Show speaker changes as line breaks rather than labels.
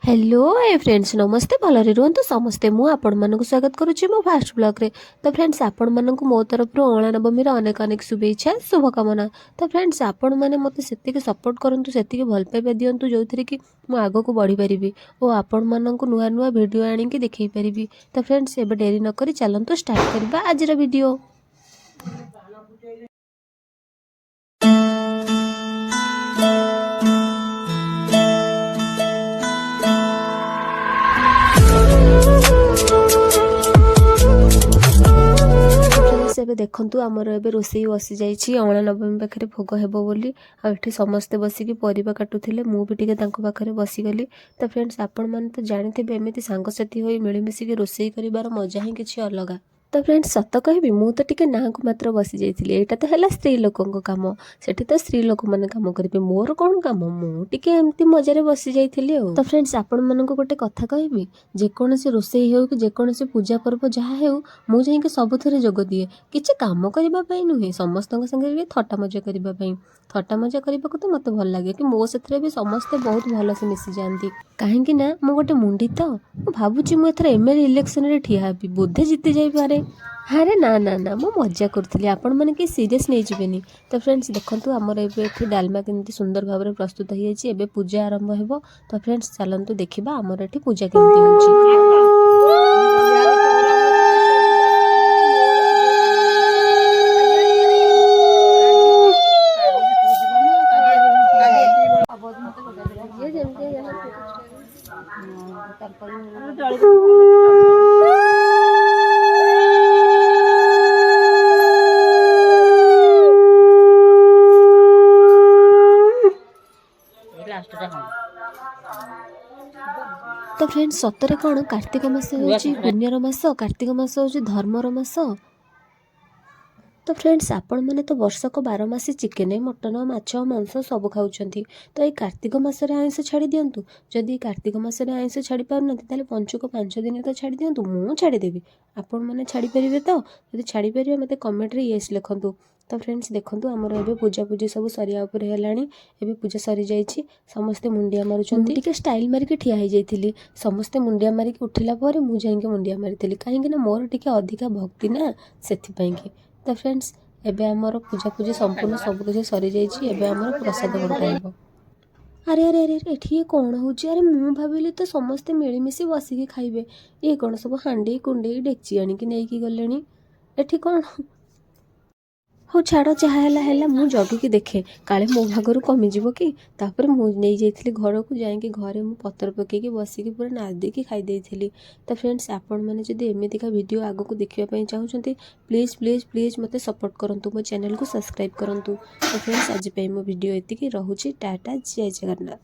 Hello ए friends नमस्ते भलरे रुहतु समस्ते मु आपण मानक स्वागत करुच्ची मो फास्ट ब्लॉग रे। तो फ्रेंड्स आपण मानक मो तरफ अला नवमी अनेक अनेक शुभेच्छा शुभकामना। तो फ्रेंड्स आपण मैंने मत से सपोर्ट करूँ से भल पाइबा दिंतु जो थी कि मुझे आगक बढ़ी पारि और आपण मानक नुआ नुआ भिड आणिकी देखी पारि। तो फ्रेंड्स एबे डेरी नक चलतु स्टार्ट करवा आज वीडियो। ଏବେ ଦେଖନ୍ତୁ ଆମର ଏବେ ରୋଷେଇ ବସି ଯାଇଛି ଅଁଳା ନବମୀ ପାଖରେ ଭୋଗ ହେବ ବୋଲି। ଆଉ ଏଠି ସମସ୍ତେ ବସିକି ପରିବା କାଟୁଥିଲେ, ମୁଁ ବି ଟିକେ ତାଙ୍କ ପାଖରେ ବସିଗଲି। ତ ଫ୍ରେଣ୍ଡସ୍ ଆପଣମାନେ ତ ଜାଣିଥିବେ ଏମିତି ସାଙ୍ଗସାଥି ହୋଇ ମିଳିମିଶିକି ରୋଷେଇ କରିବାର ମଜା ହିଁ କିଛି ଅଲଗା। तो फ्रेंड्स सत कहबी मु तो टिके ना को मात्र बसी जाइए यहाँ तो है स्त्री लोकों कम सेठी तो स्त्री लोक मैंने कम करेंगे मोर कौन कम मुझे एमती मजार बसी जाइए। तो फ्रेंड्स आपण मानक गोटे कथा कहबी जेकोसी रोसई हो कि जेकोसी पूजा पर्व जहाँ हो मुझे सबुथ जोग दिए किसी कम करने नुहे समस्त संगे थट्टा मजा करने थट्टा मजा करने को तो मत भल लगे कि मो से भी समस्ते बहुत भलसे मिसी जाती कहीं ना मु गोटे मुंडी तो भावुँ मुझे एमएलए इलेक्शन रे ठिया हेबी बोधे जीति जाइपे। हाँ ना ना ना मु मजा करी आपण मैंने कि सीरीयस नहीं जीवेनी। तो फ्रेंड्स देखो आमर ये डालमा केमती सुंदर भाव में प्रस्तुत हो जाए पूजा आरंभ हो। तो फ्रेंड्स चलतु देखा आमर ये पूजा केमती हो। तो फ्रेंड्स सतरे कौन कार्तिक मास हूँ पुण्यर मास कार्तिक मास हूँ धर्मर मास। तो फ्रेंड्स आपण मैंने तो वर्षक 12 मासी चिकेन मटन माछ मांस सब खाऊँच। तो ये कार्तिक मासरे आइंष छाड़ी दिंतु जदि कार्तिक मासरे आइंष छाड़ी पारना ताले पंचुक 5 दिन तो छाड़ी दिंतु मु छाड़देवी आपण मैंने छाड़ी पारे। तो जब छाड़ी पारे मत कमेंट रे येस लिखंतु। तो फ्रेंड्स देखो आमर ए पूजा पूजी सब सरिया उपर है पूजा सरी जाइए समस्ते मुंडिया मारुंट टे स्टाइल मारिक ठिया हो जाइए समस्ते मुंडिया मारिक उठिला पर मुझे मुंडिया मारी कहीं मोर टे अधिका भक्ति ना से। तो फ्रेंड्स एबे आमर पूजा पूजी संपूर्ण सबकिछ सरी जाइए एबे आमर प्रसाद बंटा। अरे अरे अरे ये कौन हो अरे मु भाविली तो समस्ते मिलमिशि बसिकी खाइबे ये कौन सब हांडी कुंडे डेक्ची आनिकी नहीं गले एठी कौन हो छाड़ जहाँ है मु जगिकी देखे काले मो भागर कमिज कि मुझे घर को जाकि घरे मु पतर पकईकी बसिकी पूरा नादिकी खाई। तो फ्रेंड्स आपण मैंने जदि एमतीका वीडियो आग को देखापी चाहूँगी प्लीज़ प्लीज़ प्लीज़ मत सपोर्ट करूँ मो चैनल को सब्सक्राइब करूँ। तो फ्रेंड्स आज मो वीडियो एतिकी रहुची टाटा जय जगन्नाथ।